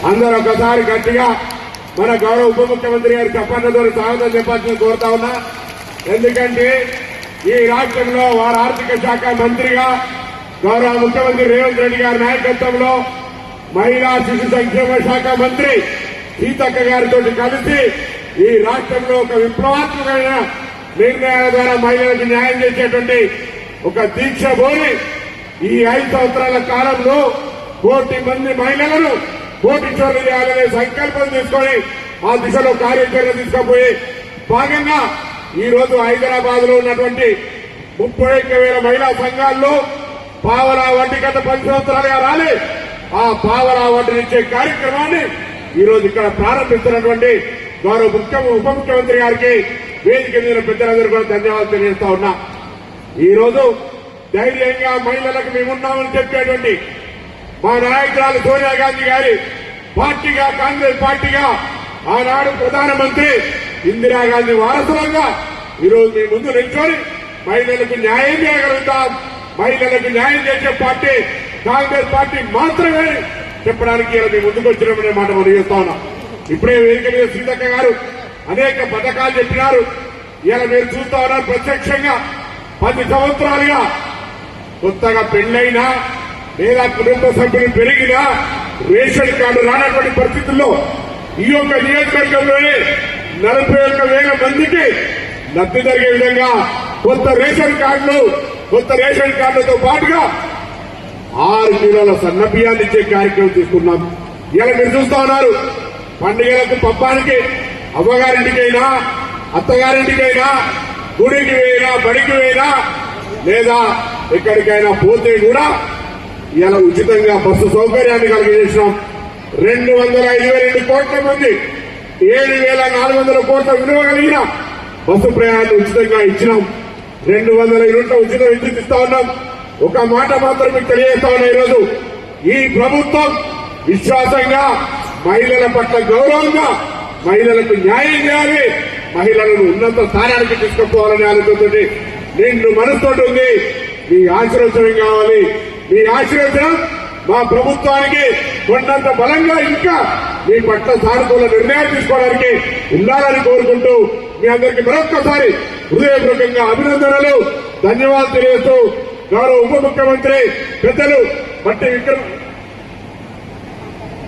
అందరూ ఒకసారి గట్టిగా మన గౌరవ ఉప ముఖ్యమంత్రి గారి చప్పట్లతో స్వాగతం చెప్పాల్సింది కోరుతా ఉన్నా. ఎందుకంటే ఈ రాష్ట్రంలో వారి ఆర్థిక శాఖ మంత్రిగా గౌరవ ముఖ్యమంత్రి రేవంత్ రెడ్డి గారి నాయకత్వంలో మహిళా శిశు సంక్షేమ శాఖ మంత్రి సీతక్క గారితో కలిసి ఈ రాష్ట్రంలో ఒక విప్లవాత్మకమైన నిర్ణయాల ద్వారా మహిళలకు న్యాయం చేసేటువంటి ఒక దీక్ష బోని ఈ 5 సంవత్సరాల కాలంలో 1 కోటి మంది మహిళలను కోటీశ్వరులు చేయాలనే సంకల్పం తీసుకొని ఆ దిశలో కార్యాచరణ తీసుకుపోయి భాగంగా ఈ రోజు హైదరాబాద్ లో ఉన్నటువంటి 31,000 మహిళా సంఘాల్లో పావలా వడ్డీ గత 10 సంవత్సరాలుగా రాలే ఆ పావలా వడ్డీనిచ్చే కార్యక్రమాన్ని ఈ రోజు ఇక్కడ ప్రారంభిస్తున్నటువంటి గౌరవ ఉప ముఖ్యమంత్రి గారికి వేదిక మీద పెద్దలందరూ కూడా ధన్యవాదాలు తెలియజేస్తా ఉన్నా. ఈ రోజు ధైర్యంగా మహిళలకు మేమున్నామని చెప్పేటువంటి మా నాయకురాలు సోనియా గాంధీ గారి పార్టీగా కాంగ్రెస్ పార్టీగా ఆనాడు ప్రధానమంత్రి ఇందిరాగాంధీ వారసులంగా ఈరోజు మీ ముందు నిల్చొని మహిళలకు న్యాయం చేయగలుగుతాం. మహిళలకు న్యాయం చేసే పార్టీ కాంగ్రెస్ పార్టీ మాత్రమే చెప్పడానికి ఇలా మీ ముందుకు వచ్చినామనే మాట మనం చేస్తా ఉన్నాం. ఇప్పుడే వేదిక మీద సీతక్క గారు అనేక పథకాలు చెప్పినారు. ఇలా మీరు చూస్తా ఉన్నారు ప్రత్యక్షంగా 10 సంవత్సరాలుగా కొత్తగా పెళ్లైనా లేదా కుటుంబ సభ్యులు పెరిగినా రేషన్ కార్డు రానటువంటి పరిస్థితుల్లో ఈ యొక్క నియోజకవర్గంలోనే 41,000 మందికి లబ్ది జరిగే విధంగా కొత్త రేషన్ కార్డులతో పాటుగా 6 కిలోల సన్న బియ్యాన్ని ఇచ్చే కార్యక్రమం తీసుకున్నాం. ఇలా మీరు చూస్తా ఉన్నారు పండుగలకు పబ్బానికి అవ్వగారింటికైనా అత్తగారింటికైనా గుడికి పోయినా బడికి పోయినా లేదా ఎక్కడికైనా పోతే కూడా ఇలా ఉచితంగా బస్సు సౌకర్యాన్ని కలిగజేసినాం. 252 కోట్ల మంది 7,400 కోట్ల విలువ కలిగిన బస్సు ప్రయాణాన్ని ఉచితంగా ఇచ్చినాం. 200 యూనిట్ల ఉచిత విద్యుత్ ఇస్తా ఉన్నాం. ఒక మాట మాత్రం మీకు తెలియజేస్తా ఉన్నా, ఈరోజు ఈ ప్రభుత్వం విశ్వాసంగా మహిళల పట్ల గౌరవంగా మహిళలకు న్యాయం చేయాలి, మహిళలను ఉన్నత స్థానానికి తీసుకుపోవాలనే ఆలోచనతోటి నిండు మనసుతోటి ఉంది. మీ ఆశీర్వచనం కావాలి. మీ ఆశీర్వచనం మా ప్రభుత్వానికి కొండంత బలంగా ఇంకా మీ పట్ల సానుకూల నిర్ణయాలు తీసుకోవడానికి ఉండాలని కోరుకుంటూ మీ అందరికీ మరొక్కసారి హృదయపూర్వకంగా అభినందనలు, ధన్యవాదాలు తెలియజేస్తూ గౌరవ ఉప ముఖ్యమంత్రి పెద్దలు బట్టి విక్రమ్